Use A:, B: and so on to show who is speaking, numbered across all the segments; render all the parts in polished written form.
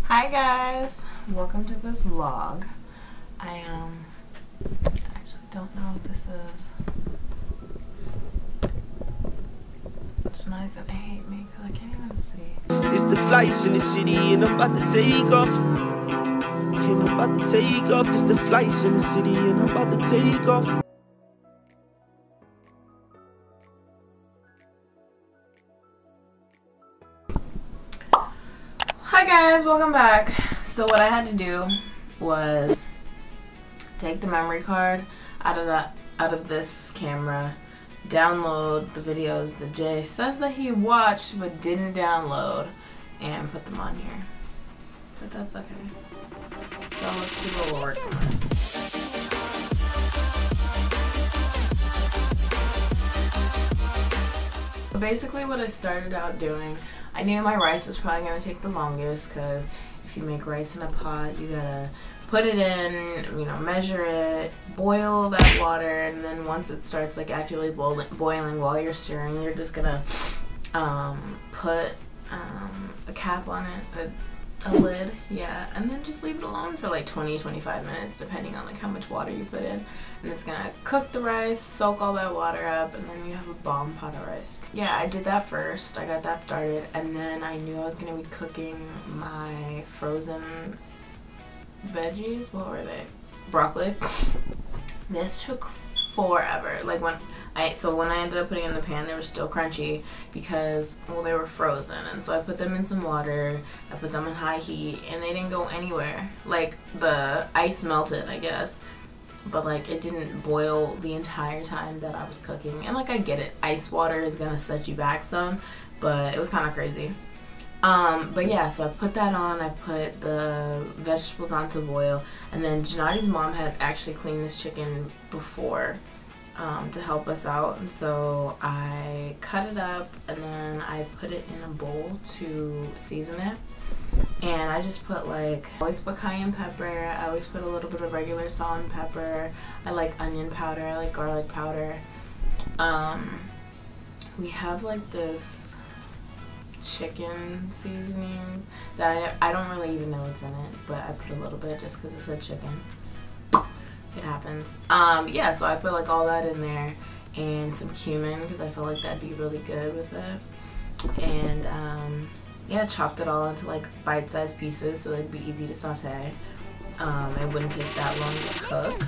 A: Hi guys, welcome to this vlog. I actually don't know if this is. Tonight gonna hate me because I can't even see.
B: It's the flights in the city and I'm about to take off. And I'm about to take off. It's the flights in the city and I'm about to take off.
A: Hi guys, welcome back. So what I had to do was take the memory card out of this camera, download the videos that Jay says that he watched but didn't download, and put them on here. But that's okay. So let's see what we're working on. Basically what I started out doing, I knew my rice was probably going to take the longest because if you make rice in a pot, you gotta put it in, measure it, boil that water, and then once it starts like actually boiling while you're stirring, you're just gonna put a cap on it, a lid, yeah, and then just leave it alone for like 20-25 minutes depending on like how much water you put in, and it's gonna cook the rice, soak all that water up, and then you have a bomb pot of rice. Yeah, I did that first. I got that started, and then I knew I was gonna be cooking my frozen veggies. What were they? Broccoli. This took forever. Like when I ended up putting it in the pan, they were still crunchy because, well, they were frozen, and so I put them in some water, I put them on high heat, and they didn't go anywhere. Like the ice melted, I guess, but like it didn't boil the entire time that I was cooking. And like I get it, ice water is gonna set you back some, but it was kind of crazy. But yeah, so I put that on, I put the vegetables on to boil, and then Janati's mom had actually cleaned this chicken before to help us out, and so I cut it up and then I put it in a bowl to season it. And I just put I always put cayenne pepper, I always put a little bit of regular salt and pepper, I like onion powder, I like garlic powder. We have like this chicken seasoning that I don't really even know what's in it, but I put a little bit just because it said chicken. It happens. Yeah, so I put like all that in there and some cumin because I feel like that'd be really good with it. And yeah, chopped it all into like bite-sized pieces so it'd be easy to saute. It wouldn't take that long to cook.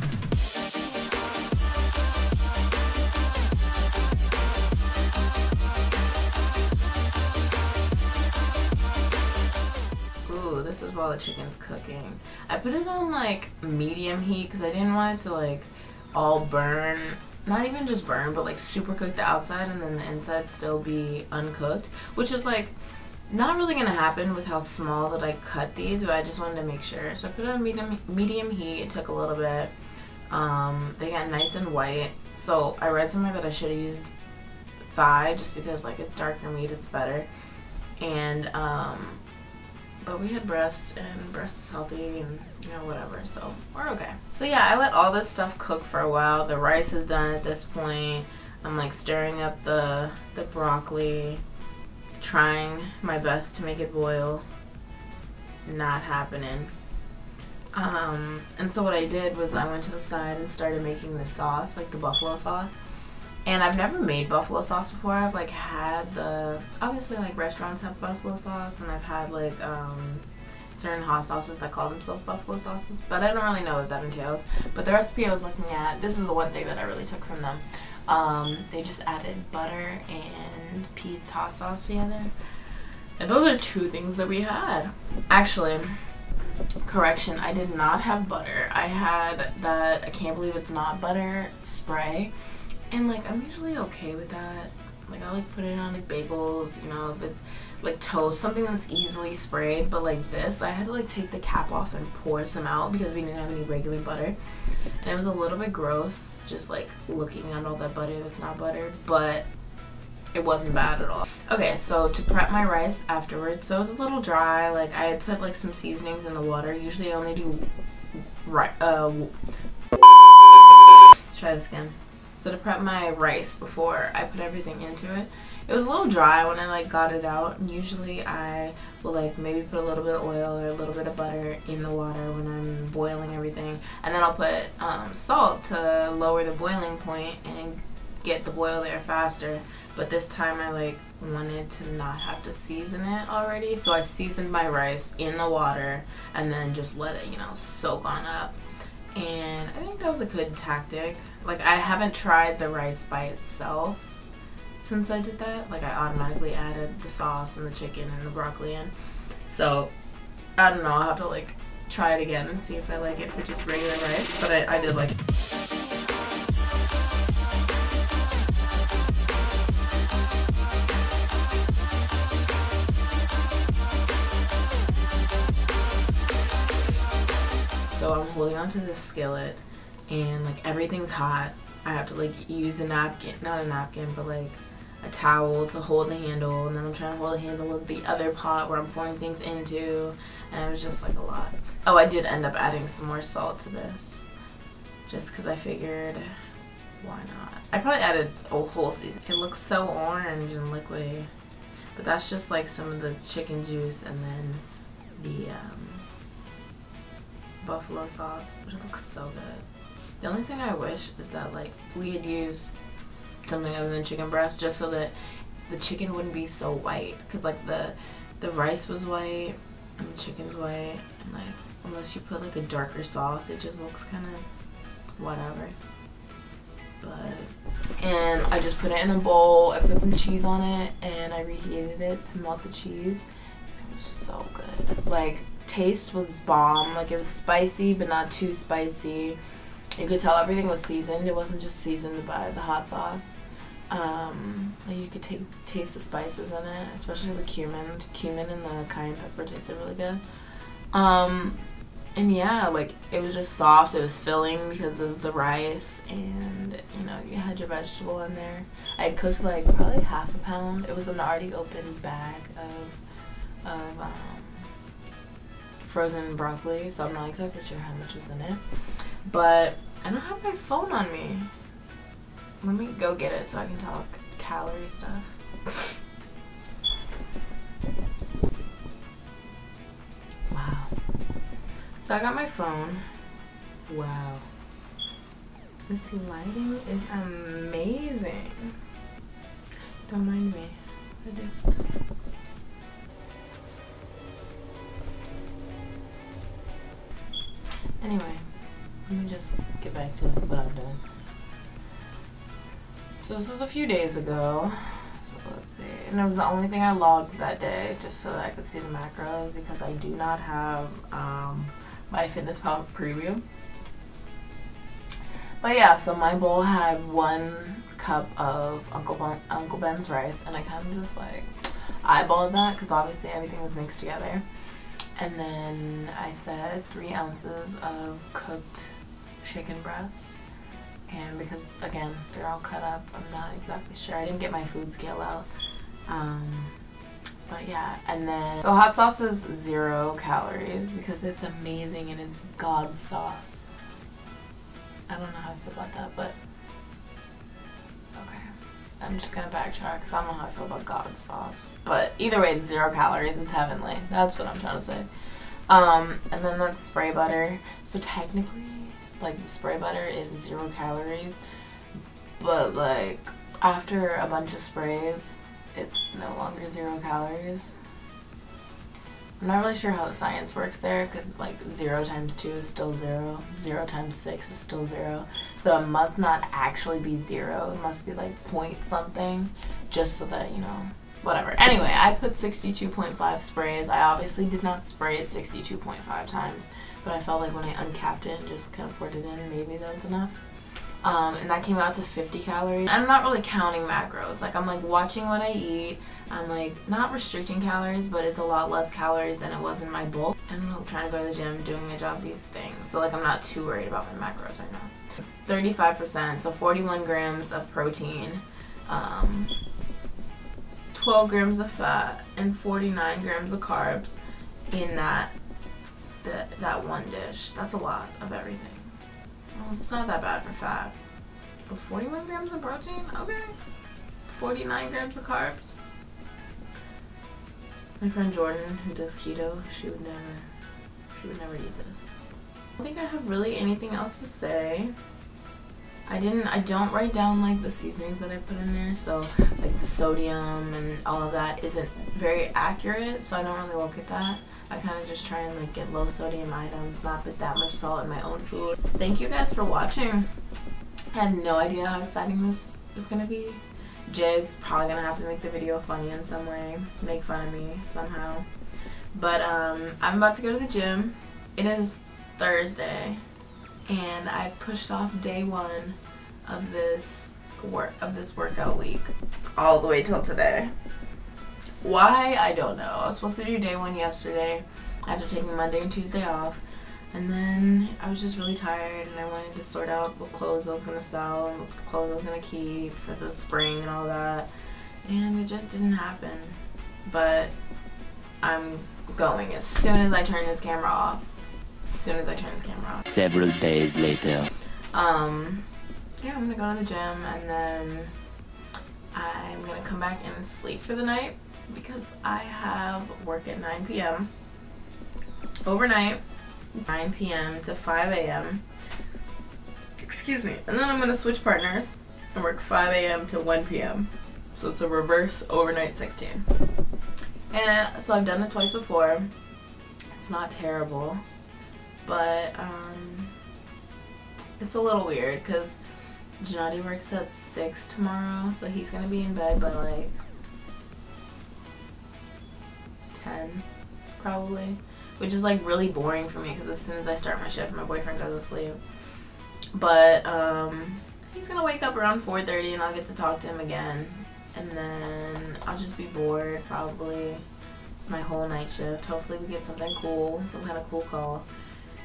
A: This is while the chicken's cooking. I put it on like medium heat because I didn't want it to like all burn, not even just burn, but like super cook the outside and then the inside still be uncooked, which is like not really gonna happen with how small that I cut these, but I just wanted to make sure. So I put it on medium heat. It took a little bit. They got nice and white. So I read somewhere that I should have used thigh just because like it's darker meat, it's better. And but we had breast, and breast is healthy, and whatever, so we're okay. So yeah, I let all this stuff cook for a while. The rice is done at this point. I'm like stirring up the broccoli, trying my best to make it boil. Not happening. And so what I did was I went to the side and started making the sauce, like the buffalo sauce. And I've never made buffalo sauce before. I've like had obviously like restaurants have buffalo sauce, and I've had like certain hot sauces that call themselves buffalo sauces, but I don't really know what that entails. But the recipe I was looking at, this is the one thing that I really took from them. They just added butter and Pete's hot sauce together. And those are two things that we had. Actually, correction, I did not have butter. I had that, I can't believe it's not butter, spray. And like I'm usually okay with that. Like I like put it on like bagels, if it's like toast, something that's easily sprayed. But like this, I had to like take the cap off and pour some out because we didn't have any regular butter. And it was a little bit gross just like looking at all that butter that's not butter, but it wasn't bad at all. Okay, so to prep my rice afterwards, so it was a little dry. Like I had put like some seasonings in the water. Usually I only do try this again. So to prep my rice before I put everything into it, it was a little dry when I like got it out. And usually I will like maybe put a little bit of oil or a little bit of butter in the water when I'm boiling everything, and then I'll put salt to lower the boiling point and get the boil there faster. But this time I like wanted to not have to season it already, so I seasoned my rice in the water and then just let it, you know, soak on up. And I think that was a good tactic. Like, I haven't tried the rice by itself since I did that. Like, I automatically added the sauce and the chicken and the broccoli in. So I don't know, I'll have to like try it again and see if I like it for just regular rice. But I did like it. So I'm holding onto this skillet and like everything's hot. I have to like use a napkin, not a napkin, but like a towel to hold the handle, and then I'm trying to hold the handle of the other pot where I'm pouring things into, and it was just like a lot. Oh, I did end up adding some more salt to this just because I figured why not. I probably added a whole season. It looks so orange and liquidy, but that's just like some of the chicken juice and then the buffalo sauce, but it looks so good. The only thing I wish is that like we had used something other than chicken breast, just so that the chicken wouldn't be so white, because like the rice was white and the chicken's white, and like unless you put like a darker sauce it just looks kind of whatever. But and I just put it in a bowl, I put some cheese on it, and I reheated it to melt the cheese. It was so good. Like, taste was bomb. Like, it was spicy but not too spicy. You could tell everything was seasoned. It wasn't just seasoned by the hot sauce. Like, you could taste the spices in it, especially the cumin. Cumin and the cayenne pepper tasted really good. And yeah, like, it was just soft. It was filling because of the rice, and you know, you had your vegetable in there. I had cooked like probably half a pound. It was an already opened bag of frozen broccoli, so I'm not exactly sure how much was in it. But I don't have my phone on me. Let me go get it so I can talk calorie stuff. Wow. So I got my phone. Wow. This lighting is amazing. Don't mind me. I just... Anyway, let me just get back to what I'm doing. So this was a few days ago. So let's see. And it was the only thing I logged that day, just so that I could see the macros, because I do not have my MyFitnessPal Premium. But yeah, so my bowl had 1 cup of Uncle Ben's rice, and I kind of just like eyeballed that because obviously everything was mixed together. And then I said 3 ounces of cooked chicken breast. And because, again, they're all cut up, I'm not exactly sure. I didn't get my food scale out. But yeah, and then, so hot sauce is 0 calories because it's amazing and it's God's sauce. I don't know how I feel about that, but okay. I'm just gonna backtrack because I don't know how I feel about God's sauce. But either way, it's 0 calories. It's heavenly. That's what I'm trying to say. And then that's spray butter. So technically, like, spray butter is 0 calories. But, like, after a bunch of sprays, it's no longer 0 calories. I'm not really sure how the science works there, because like 0 times 2 is still 0, 0 times 6 is still 0, so it must not actually be 0, it must be like point something, just so that, you know, whatever. Anyway, I put 62.5 sprays. I obviously did not spray it 62.5 times, but I felt like when I uncapped it and just kind of poured it in, maybe that was enough. And that came out to 50 calories. I'm not really counting macros. Like, I'm like watching what I eat. I'm like not restricting calories, but it's a lot less calories than it was in my bowl. I don't know, trying to go to the gym, doing a Jossy's thing. So like, I'm not too worried about my macros right now. 35%, so 41 grams of protein, 12 grams of fat, and 49 grams of carbs in that one dish. That's a lot of everything. Well, it's not that bad for fat. 41 grams of protein, okay. 49 grams of carbs. My friend Jordan, who does keto, she would never eat this. I don't think I have really anything else to say. I don't write down like the seasonings that I put in there, so like the sodium and all of that isn't very accurate, so I don't really look at that. I kind of just try and like get low sodium items, not put that much salt in my own food. Thank you guys for watching. I have no idea how exciting this is gonna be. Jay's probably gonna have to make the video funny in some way, make fun of me somehow. But I'm about to go to the gym. It is Thursday, and I pushed off day 1 of this workout week all the way till today. Why? I don't know. I was supposed to do day 1 yesterday after taking Monday and Tuesday off, and then I was just really tired and I wanted to sort out what clothes I was gonna sell and what clothes I was gonna keep for the spring and all that, and it just didn't happen. But I'm going as soon as I turn this camera off.
B: Several days later.
A: Yeah, I'm gonna go to the gym and then I'm gonna come back and sleep for the night because I have work at 9 p.m. overnight, 9 p.m. to 5 a.m. Excuse me. And then I'm gonna switch partners and work 5 a.m. to 1 p.m. So it's a reverse overnight 16. And so I've done it twice before. It's not terrible, but it's a little weird because Gennady works at 6 tomorrow, so he's gonna be in bed by like 10 probably, which is like really boring for me because as soon as I start my shift my boyfriend goes to sleep. But he's gonna wake up around 4:30 and I'll get to talk to him again, and then I'll just be bored probably my whole night shift. Hopefully we get something cool, some kind of cool call.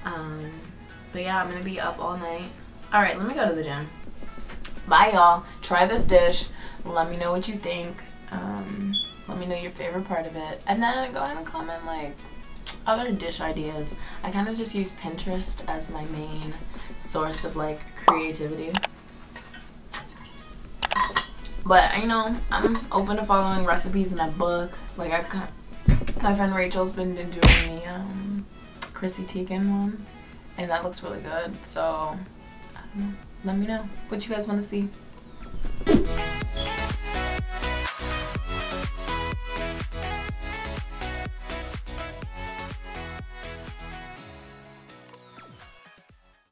A: But yeah, I'm gonna be up all night. Alright, let me go to the gym. Bye y'all. Try this dish. Let me know what you think. Let me know your favorite part of it. And then go ahead and comment like other dish ideas. I kind of just use Pinterest as my main source of like creativity. But you know, I'm open to following recipes in a book. Like my friend Rachel's been doing the Chrissy Teigen one, and that looks really good. So I don't know. Let me know what you guys want to see.